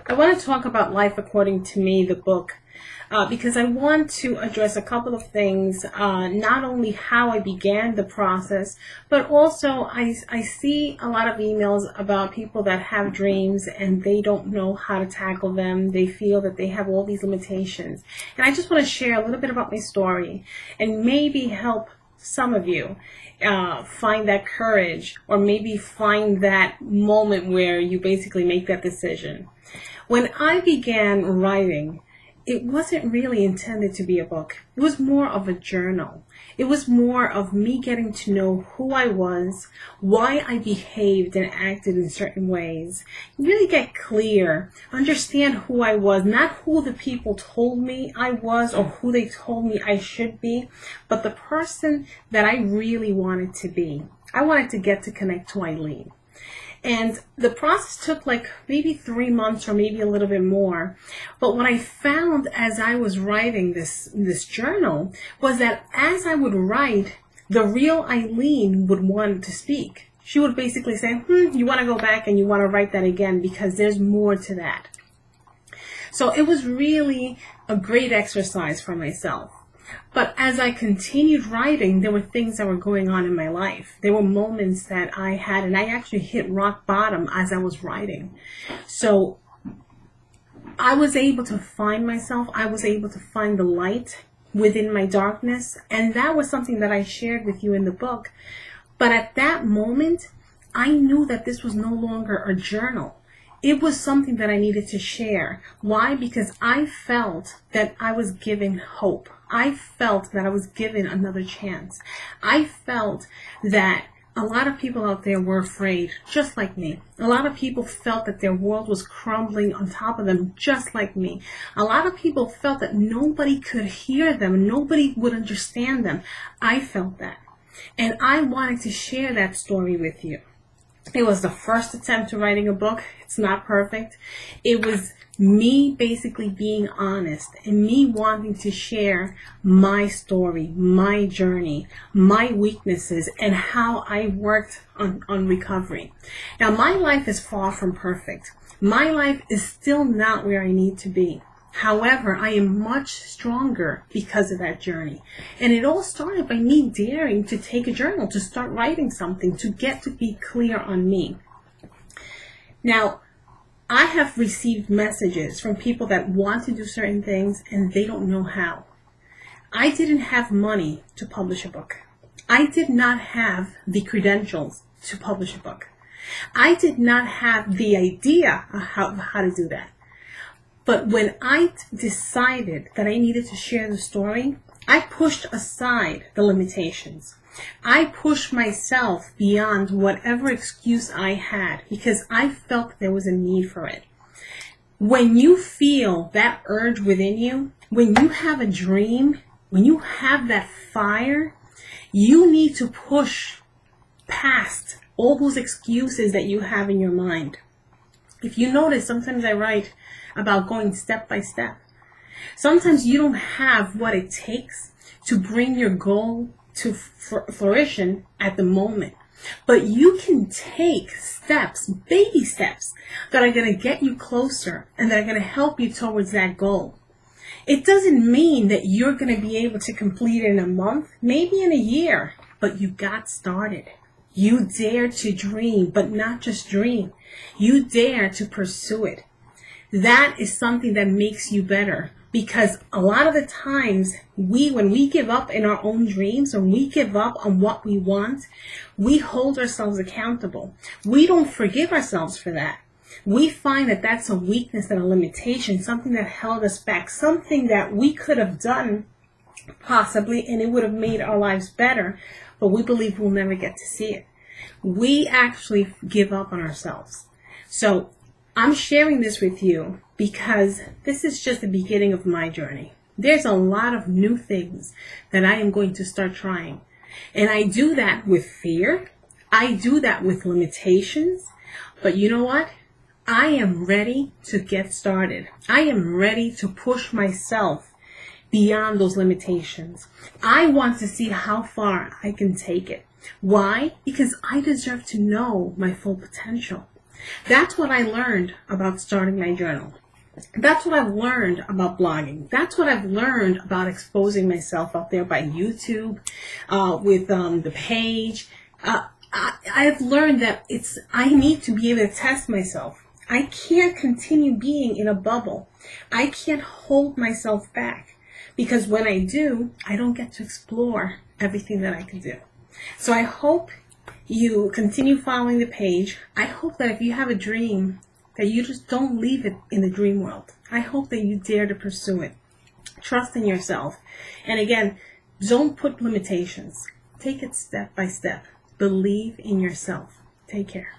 I want to talk about Life According to Me, the book, because I want to address a couple of things, not only how I began the process, but also I see a lot of emails about people that have dreams and they don't know how to tackle them. They feel that they have all these limitations. And I just want to share a little bit about my story and maybe help some of you find that courage, or maybe find that moment where you basically make that decision. When I began writing, it wasn't really intended to be a book. It was more of a journal. It was more of me getting to know who I was, why I behaved and acted in certain ways. Really get clear, understand who I was, not who the people told me I was or who they told me I should be, but the person that I really wanted to be. I wanted to get to connect to Eileen. And the process took like maybe 3 months or maybe a little bit more. But what I found as I was writing this journal was that as I would write, the real Eileen would want to speak. She would basically say, you want to go back and you want to write that again because there's more to that. So it was really a great exercise for myself. But as I continued writing, there were things that were going on in my life. There were moments that I had, and I actually hit rock bottom as I was writing. So I was able to find myself. I was able to find the light within my darkness. And that was something that I shared with you in the book. But at that moment, I knew that this was no longer a journal. It was something that I needed to share. Why? Because I felt that I was given hope. I felt that I was given another chance. I felt that a lot of people out there were afraid, just like me. A lot of people felt that their world was crumbling on top of them, just like me. A lot of people felt that nobody could hear them, nobody would understand them. I felt that. And I wanted to share that story with you. It was the first attempt to writing a book. It's not perfect. It was me basically being honest and me wanting to share my story, my journey, my weaknesses, and how I worked on recovery. Now, my life is far from perfect. My life is still not where I need to be. However, I am much stronger because of that journey. And it all started by me daring to take a journal, to start writing something, to get to be clear on me. Now, I have received messages from people that want to do certain things and they don't know how. I didn't have money to publish a book. I did not have the credentials to publish a book. I did not have the idea of how to do that. But when I decided that I needed to share the story, I pushed aside the limitations. I pushed myself beyond whatever excuse I had because I felt there was a need for it. When you feel that urge within you, when you have a dream, when you have that fire, you need to push past all those excuses that you have in your mind. If you notice, sometimes I write about going step by step. Sometimes you don't have what it takes to bring your goal to fruition at the moment. But you can take steps, baby steps, that are going to get you closer and that are going to help you towards that goal. It doesn't mean that you're going to be able to complete it in a month, maybe in a year, but you got started. You dare to dream, but not just dream. You dare to pursue it. That is something that makes you better, because a lot of the times when we give up in our own dreams, or we give up on what we want, we hold ourselves accountable. We don't forgive ourselves for that. We find that that's a weakness and a limitation, something that held us back, something that we could have done possibly, and it would have made our lives better, but we believe we'll never get to see it. We actually give up on ourselves. So I'm sharing this with you because this is just the beginning of my journey. There's a lot of new things that I am going to start trying. And I do that with fear. I do that with limitations. But you know what? I am ready to get started. I am ready to push myself beyond those limitations. I want to see how far I can take it. Why? Because I deserve to know my full potential. That's what I learned about starting my journal. That's what I've learned about blogging. That's what I've learned about exposing myself out there by YouTube, with the page. I've learned that I need to be able to test myself. I can't continue being in a bubble. I can't hold myself back, because when I do, I don't get to explore everything that I can do. So I hope you continue following the page. I hope that if you have a dream, that you just don't leave it in the dream world. I hope that you dare to pursue it. Trust in yourself. And again, don't put limitations. Take it step by step. Believe in yourself. Take care.